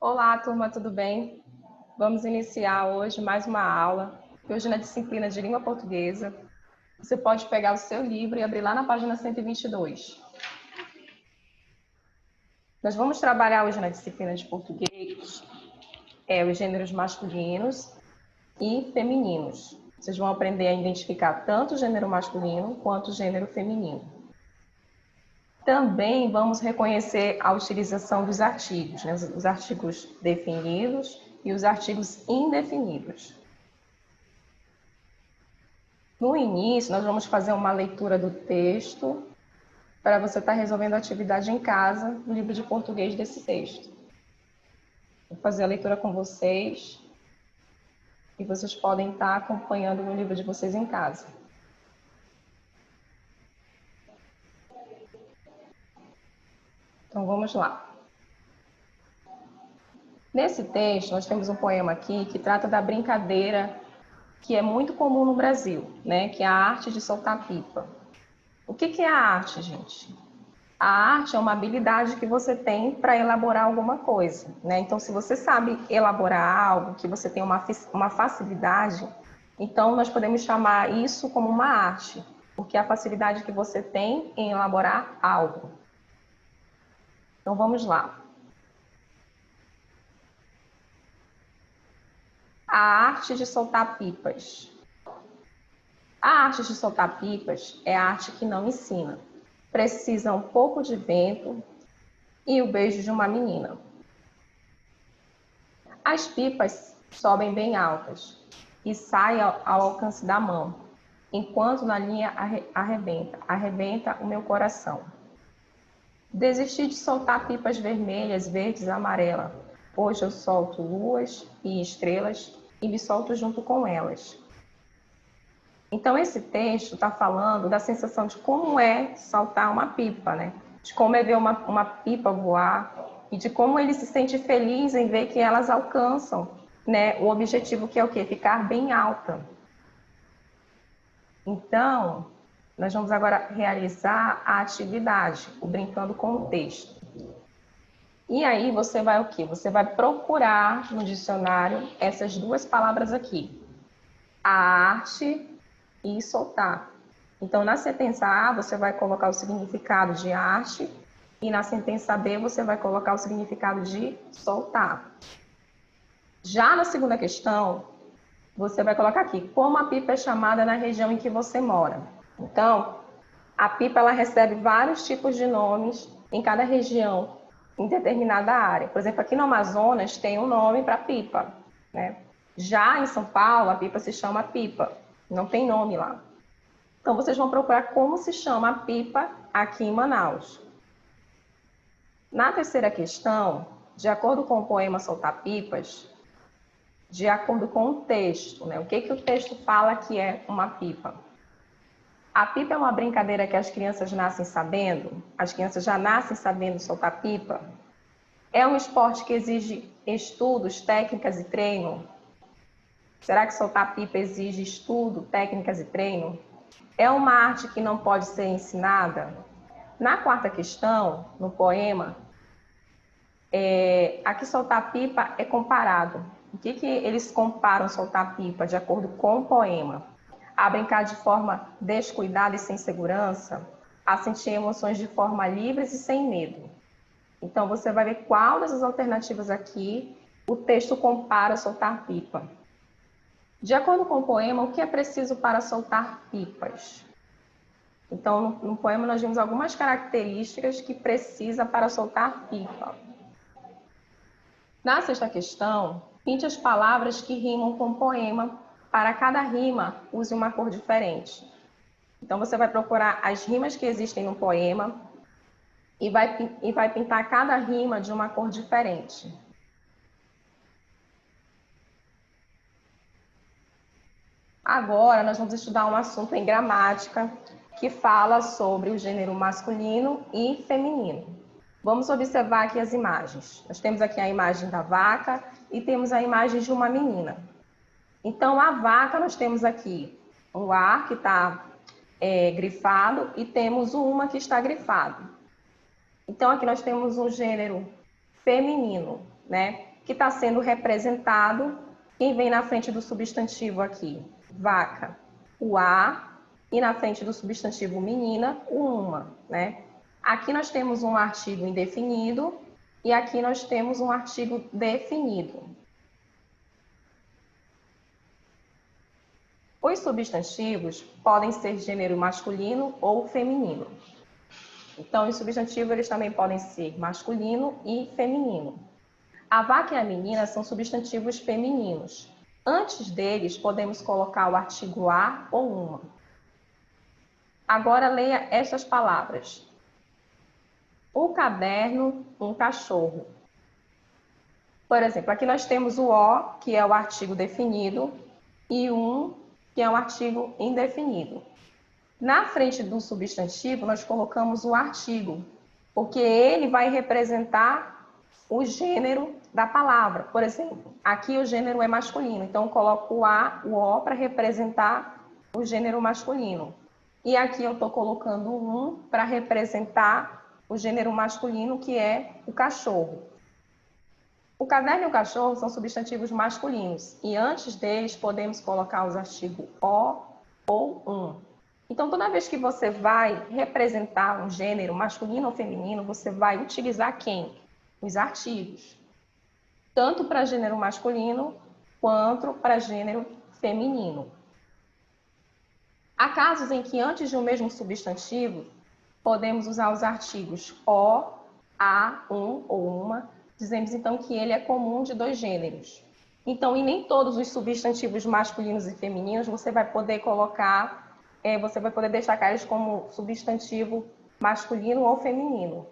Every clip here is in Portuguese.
Olá, turma, tudo bem? Vamos iniciar hoje mais uma aula. Hoje na disciplina de língua portuguesa. Você pode pegar o seu livro e abrir lá na página 122. Nós vamos trabalhar hoje na disciplina de português os gêneros masculinos e femininos. Vocês vão aprender a identificar tanto o gênero masculino quanto o gênero feminino. Também vamos reconhecer a utilização dos artigos, né? Os artigos definidos e os artigos indefinidos. No início, nós vamos fazer uma leitura do texto para você estar resolvendo a atividade em casa, no livro de português desse texto. Vou fazer a leitura com vocês e vocês podem estar acompanhando no livro de vocês em casa. Então, vamos lá. Nesse texto, nós temos um poema aqui que trata da brincadeira que é muito comum no Brasil, né? Que é a arte de soltar pipa. O que é a arte, gente? A arte é uma habilidade que você tem para elaborar alguma coisa, né? Então, se você sabe elaborar algo, que você tem uma facilidade, então nós podemos chamar isso como uma arte, porque é a facilidade que você tem em elaborar algo. Então, vamos lá. A arte de soltar pipas. A arte de soltar pipas é a arte que não ensina. Precisa um pouco de vento e o beijo de uma menina. As pipas sobem bem altas e saem ao alcance da mão, enquanto na linha arrebenta o meu coração. Desisti de soltar pipas vermelhas, verdes, amarelas. Hoje eu solto luas e estrelas e me solto junto com elas. Então, esse texto está falando da sensação de como é saltar uma pipa, né? De como é ver uma pipa voar e de como ele se sente feliz em ver que elas alcançam, né, o objetivo que é o quê? Ficar bem alta. Então, nós vamos agora realizar a atividade, o brincando com o texto. E aí você vai o quê? Você vai procurar no dicionário essas duas palavras aqui. A arte e soltar. Então, na sentença A, você vai colocar o significado de arte e na sentença B, você vai colocar o significado de soltar. Já na segunda questão, você vai colocar aqui, como a pipa é chamada na região em que você mora. Então, a pipa ela recebe vários tipos de nomes em cada região, em determinada área. Por exemplo, aqui no Amazonas tem um nome para pipa, né? Já em São Paulo, a pipa se chama pipa, não tem nome lá. Então, vocês vão procurar como se chama a pipa aqui em Manaus. Na terceira questão, de acordo com o poema Soltar Pipas, de acordo com o texto, né? O que o texto fala que é uma pipa? A pipa é uma brincadeira que as crianças nascem sabendo? As crianças já nascem sabendo soltar pipa? É um esporte que exige estudos, técnicas e treino? Será que soltar pipa exige estudo, técnicas e treino? É uma arte que não pode ser ensinada? Na quarta questão, no poema, aqui soltar pipa é comparado. O que eles comparam soltar pipa de acordo com o poema? A brincar de forma descuidada e sem segurança, a sentir emoções de forma livres e sem medo. Então, você vai ver qual dessas alternativas aqui o texto compara soltar pipa. De acordo com o poema, o que é preciso para soltar pipas? Então, no poema nós vimos algumas características que precisa para soltar pipa. Na sexta questão, pinte as palavras que rimam com o poema. Para cada rima, use uma cor diferente. Então, você vai procurar as rimas que existem no poema e vai pintar cada rima de uma cor diferente. Agora, nós vamos estudar um assunto em gramática que fala sobre o gênero masculino e feminino. Vamos observar aqui as imagens. Nós temos aqui a imagem da vaca e temos a imagem de uma menina. Então, a vaca, nós temos aqui um A que está grifado e temos o uma que está grifado. Então, aqui nós temos um gênero feminino, né? que está sendo representado. Quem vem na frente do substantivo aqui? Vaca, o a, e na frente do substantivo menina, o uma, né? Aqui nós temos um artigo indefinido e aqui nós temos um artigo definido. Os substantivos podem ser gênero masculino ou feminino. Então, os substantivos eles também podem ser masculino e feminino. A vaca e a menina são substantivos femininos. Antes deles, podemos colocar o artigo a ou uma. Agora, leia estas palavras. O caderno, um cachorro. Por exemplo, aqui nós temos o o, que é o artigo definido, e um, que é um artigo indefinido. Na frente do substantivo, nós colocamos o artigo, porque ele vai representar o gênero da palavra. Por exemplo, aqui o gênero é masculino, então eu coloco o a, o o para representar o gênero masculino. E aqui eu estou colocando o um para representar o gênero masculino, que é o cachorro. O caderno e o cachorro são substantivos masculinos, e antes deles podemos colocar os artigos o ou um. Então, toda vez que você vai representar um gênero masculino ou feminino, você vai utilizar quem? Os artigos. Tanto para gênero masculino, quanto para gênero feminino. Há casos em que antes de um mesmo substantivo, podemos usar os artigos o, a, um ou uma. Dizemos então que ele é comum de dois gêneros. Então, em nem todos os substantivos masculinos e femininos você vai poder colocar, você vai poder destacar eles como substantivo masculino ou feminino,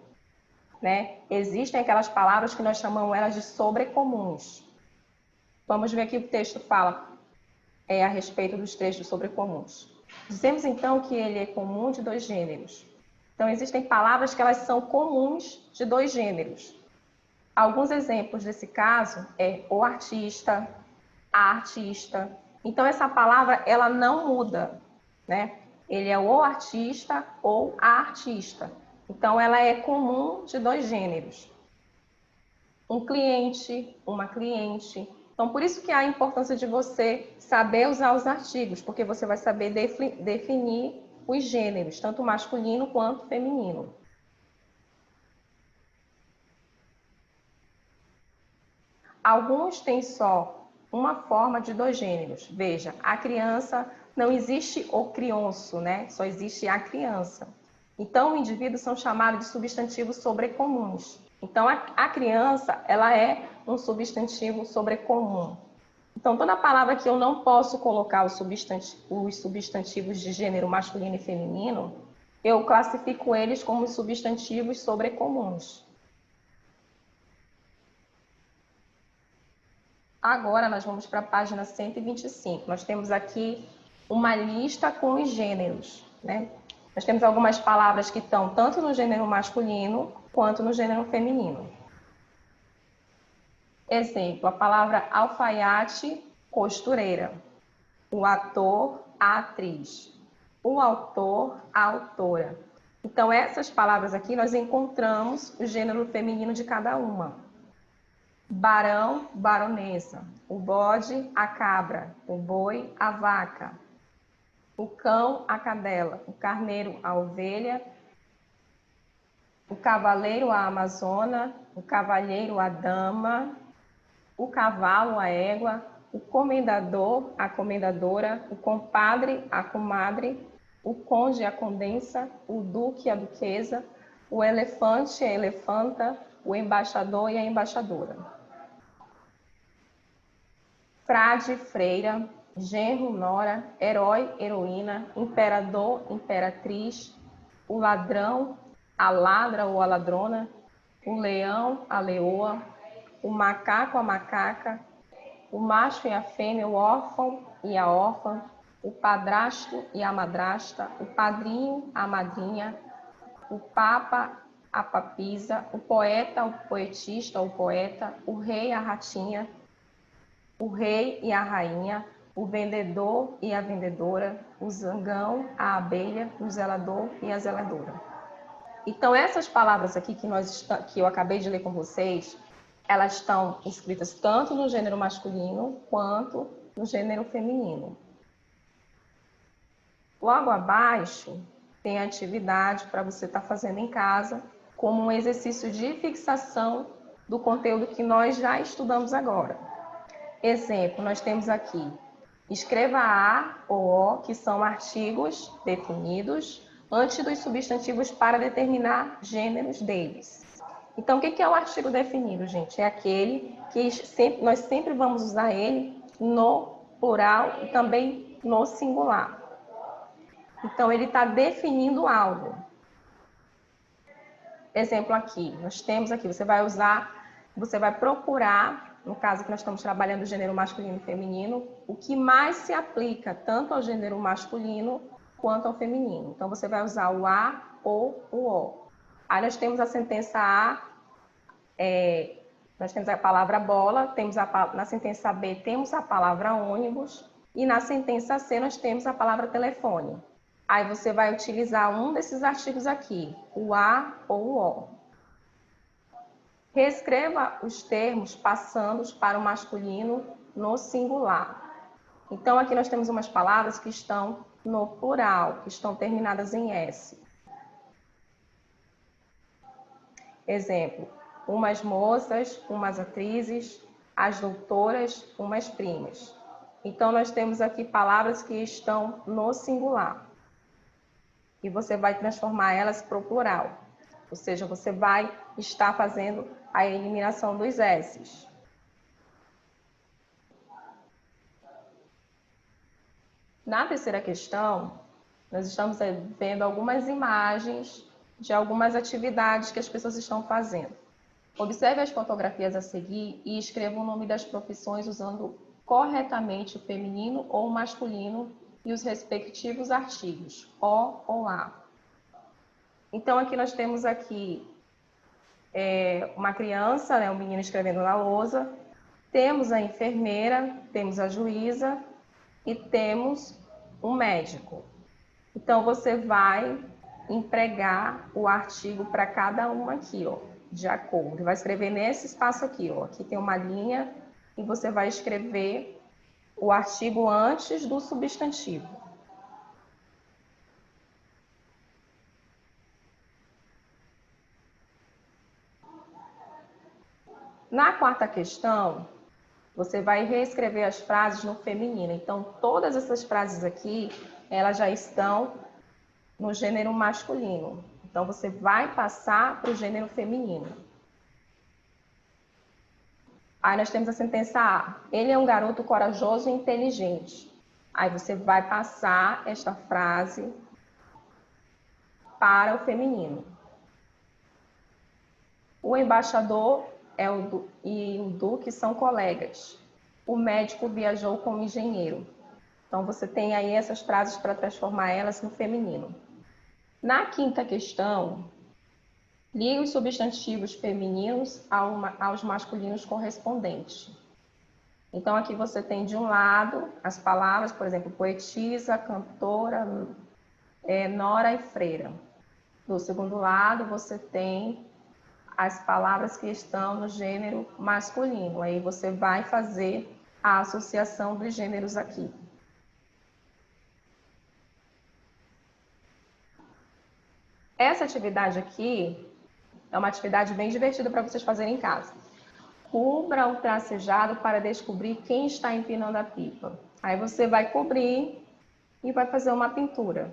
né? Existem aquelas palavras que nós chamamos elas de sobrecomuns. Vamos ver aqui o que o texto fala a respeito dos trechos sobrecomuns. Dizemos então que ele é comum de dois gêneros. Então, existem palavras que elas são comuns de dois gêneros. Alguns exemplos desse caso é o artista, a artista. Então, essa palavra, ela não muda, né? Ele é o artista ou a artista. Então, ela é comum de dois gêneros. Um cliente, uma cliente. Então, por isso que há a importância de você saber usar os artigos, porque você vai saber definir os gêneros, tanto masculino quanto feminino. Alguns têm só uma forma de dois gêneros. Veja, a criança, não existe o crianço, né? Só existe a criança. Então, os indivíduos são chamados de substantivos sobrecomuns. Então, a criança, ela é um substantivo sobrecomum. Então, toda palavra que eu não posso colocar os substantivos de gênero masculino e feminino, eu classifico eles como substantivos sobrecomuns. Agora, nós vamos para a página 125. Nós temos aqui uma lista com os gêneros, né? Nós temos algumas palavras que estão tanto no gênero masculino quanto no gênero feminino. Exemplo, a palavra alfaiate, costureira. O ator, a atriz. O autor, a autora. Então, essas palavras aqui, nós encontramos o gênero feminino de cada uma. Barão, baronesa. O bode, a cabra. O boi, a vaca. O cão, a cadela. O carneiro, a ovelha. O cavaleiro, a amazona. O cavalheiro, a dama. O cavalo, a égua. O comendador, a comendadora. O compadre, a comadre. O conde, a condensa. O duque, a duquesa. O elefante, a elefanta. O embaixador e a embaixadora. Frade, freira, genro, nora, herói, heroína, imperador, imperatriz, o ladrão, a ladra ou a ladrona, o leão, a leoa, o macaco, a macaca, o macho e a fêmea, o órfão e a órfã, o padrasto e a madrasta, o padrinho, a madrinha, o papa, a papisa, o poeta, o poetista, o poeta, o rei, a ratinha, o rei e a rainha, o vendedor e a vendedora, o zangão, a abelha, o zelador e a zeladora. Então, essas palavras aqui que eu acabei de ler com vocês, elas estão escritas tanto no gênero masculino quanto no gênero feminino. Logo abaixo, tem a atividade para você estar fazendo em casa, como um exercício de fixação do conteúdo que nós já estudamos agora. Exemplo, nós temos aqui, escreva a ou o, que são artigos definidos antes dos substantivos para determinar gêneros deles. Então, o que é o artigo definido, gente? É aquele que nós sempre vamos usar ele no plural e também no singular. Então, ele está definindo algo. Exemplo aqui, nós temos aqui, você vai procurar, no caso que nós estamos trabalhando o gênero masculino e feminino, o que mais se aplica tanto ao gênero masculino quanto ao feminino. Então, você vai usar o a ou o o. Aí nós temos a sentença a, nós temos a palavra bola, na sentença B temos a palavra ônibus e na sentença C nós temos a palavra telefone. Aí você vai utilizar um desses artigos aqui, o a ou o o. Reescreva os termos passando para o masculino no singular. Então, aqui nós temos umas palavras que estão no plural, que estão terminadas em S. Exemplo, umas moças, umas atrizes, as doutoras, umas primas. Então, nós temos aqui palavras que estão no singular. E você vai transformar elas para o plural. Ou seja, você vai estar fazendo a eliminação dos S's. Na terceira questão, nós estamos vendo algumas imagens de algumas atividades que as pessoas estão fazendo. Observe as fotografias a seguir e escreva o nome das profissões usando corretamente o feminino ou o masculino e os respectivos artigos, o ou a. Então, aqui nós temos aqui uma criança, um menino escrevendo na lousa, temos a enfermeira, temos a juíza e temos um médico. Então, você vai empregar o artigo para cada uma aqui, de acordo. Vai escrever nesse espaço aqui, aqui tem uma linha e você vai escrever o artigo antes do substantivo. Na quarta questão, você vai reescrever as frases no feminino. Então, todas essas frases aqui, elas já estão no gênero masculino. Então, você vai passar para o gênero feminino. Aí nós temos a sentença A. Ele é um garoto corajoso e inteligente. Aí você vai passar esta frase para o feminino. O embaixador e o duque são colegas. O médico viajou como engenheiro. Então, você tem aí essas frases para transformar elas no feminino. Na quinta questão, ligue os substantivos femininos aos masculinos correspondentes. Então, aqui você tem de um lado as palavras, por exemplo, poetisa, cantora, nora e freira. Do segundo lado, você tem as palavras que estão no gênero masculino. Aí você vai fazer a associação dos gêneros aqui. Essa atividade aqui é uma atividade bem divertida para vocês fazerem em casa. Cubra o tracejado para descobrir quem está empinando a pipa. Aí você vai cobrir e vai fazer uma pintura.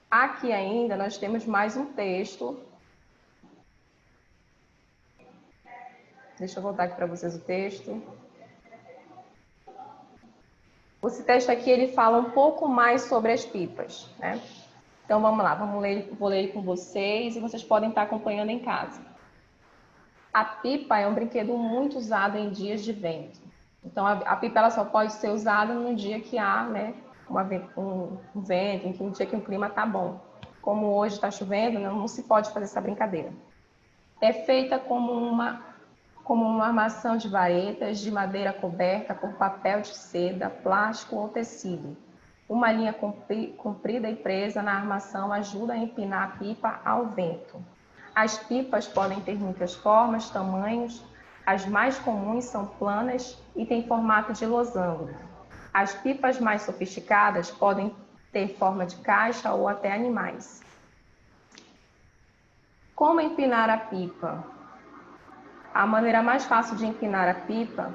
Aqui ainda nós temos mais um texto. Deixa eu voltar aqui para vocês o texto. Esse texto aqui ele fala um pouco mais sobre as pipas, né? Então vamos lá, vou ler com vocês e vocês podem estar acompanhando em casa. A pipa é um brinquedo muito usado em dias de vento. Então a pipa ela só pode ser usada no dia que há, né, um vento, um dia que o clima está bom. Como hoje está chovendo, não se pode fazer essa brincadeira. É feita como como uma armação de varetas de madeira coberta por papel de seda, plástico ou tecido. Uma linha comprida e presa na armação ajuda a empinar a pipa ao vento. As pipas podem ter muitas formas, tamanhos. As mais comuns são planas e têm formato de losango. As pipas mais sofisticadas podem ter forma de caixa ou até animais. Como empinar a pipa? A maneira mais fácil de empinar a pipa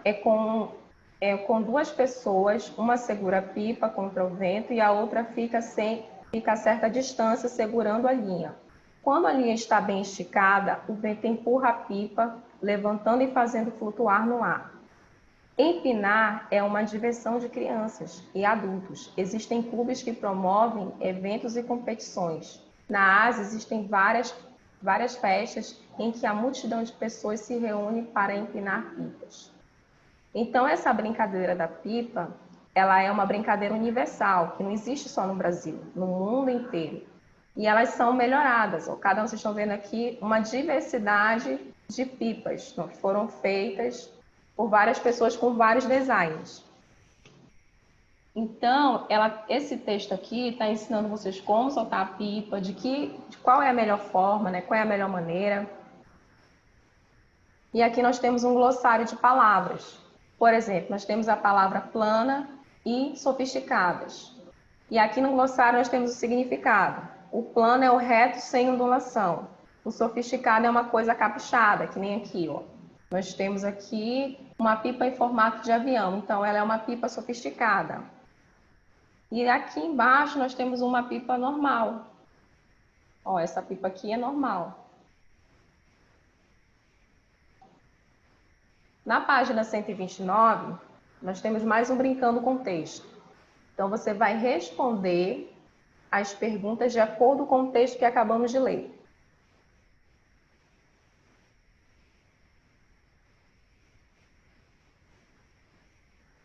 é com duas pessoas, uma segura a pipa contra o vento e a outra fica a certa distância segurando a linha. Quando a linha está bem esticada, o vento empurra a pipa, levantando e fazendo flutuar no ar. Empinar é uma diversão de crianças e adultos. Existem clubes que promovem eventos e competições. Na Ásia, existem várias festas em que a multidão de pessoas se reúne para empinar pipas. Então, essa brincadeira da pipa, ela é uma brincadeira universal, que não existe só no Brasil, no mundo inteiro. E elas são melhoradas. Vocês estão vendo aqui uma diversidade de pipas que foram feitas por várias pessoas com vários designs. Então, esse texto aqui está ensinando vocês como soltar a pipa, de qual é a melhor forma, né? Qual é a melhor maneira. E aqui nós temos um glossário de palavras. Por exemplo, nós temos a palavra plana e sofisticadas. E aqui no glossário nós temos o significado. O plano é o reto sem ondulação. O sofisticado é uma coisa caprichada, que nem aqui, ó. Nós temos aqui uma pipa em formato de avião, então ela é uma pipa sofisticada. E aqui embaixo nós temos uma pipa normal. Ó, essa pipa aqui é normal. Na página 129, nós temos mais um brincando com texto. Então, você vai responder as perguntas de acordo com o texto que acabamos de ler.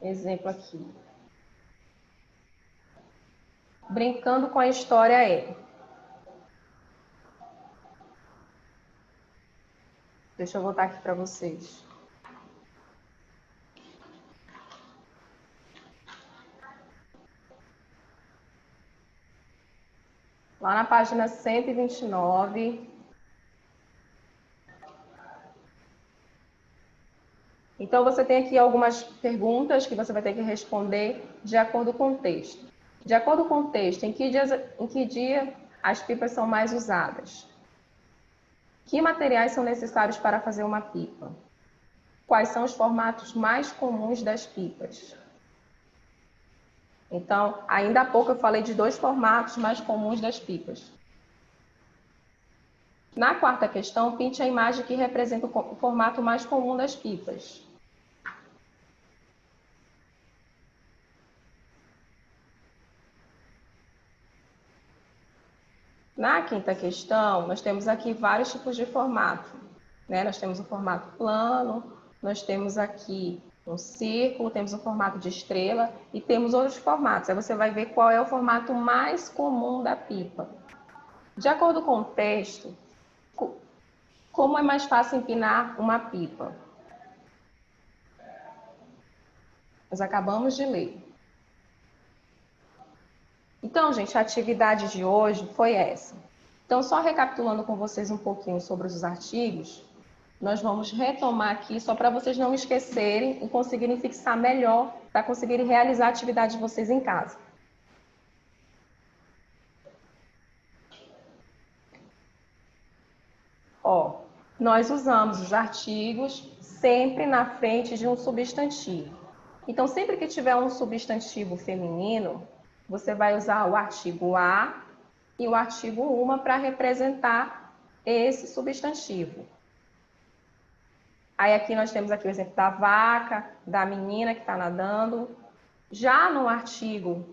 Exemplo aqui. Brincando com a história é. Deixa eu voltar aqui para vocês. Lá na página 129. Então, você tem aqui algumas perguntas que você vai ter que responder de acordo com o texto. De acordo com o texto, em que dia as pipas são mais usadas? Que materiais são necessários para fazer uma pipa? Quais são os formatos mais comuns das pipas? Então, ainda há pouco eu falei de 2 formatos mais comuns das pipas. Na quarta questão, pinte a imagem que representa o formato mais comum das pipas. Na quinta questão, nós temos aqui vários tipos de formato, né? Nós temos o formato plano, nós temos aqui um círculo, temos o formato de estrela e temos outros formatos. Aí você vai ver qual é o formato mais comum da pipa. De acordo com o texto, como é mais fácil empinar uma pipa? Nós acabamos de ler. Então, gente, a atividade de hoje foi essa. Então, só recapitulando com vocês um pouquinho sobre os artigos, nós vamos retomar aqui só para vocês não esquecerem e conseguirem fixar melhor para conseguirem realizar a atividade de vocês em casa. Ó, nós usamos os artigos sempre na frente de um substantivo. Então, sempre que tiver um substantivo feminino, você vai usar o artigo a e o artigo uma para representar esse substantivo. Aí aqui nós temos aqui o exemplo da vaca, da menina que está nadando. Já no artigo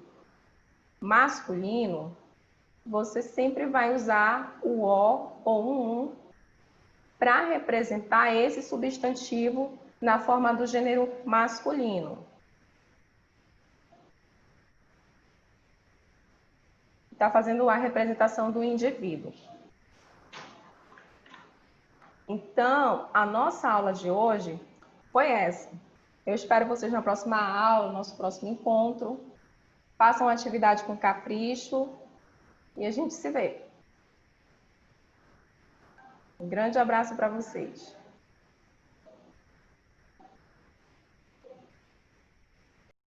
masculino, você sempre vai usar o o ou um para representar esse substantivo na forma do gênero masculino. Está fazendo a representação do indivíduo. Então, a nossa aula de hoje foi essa. Eu espero vocês na próxima aula, no nosso próximo encontro. Façam a atividade com capricho e a gente se vê. Um grande abraço para vocês.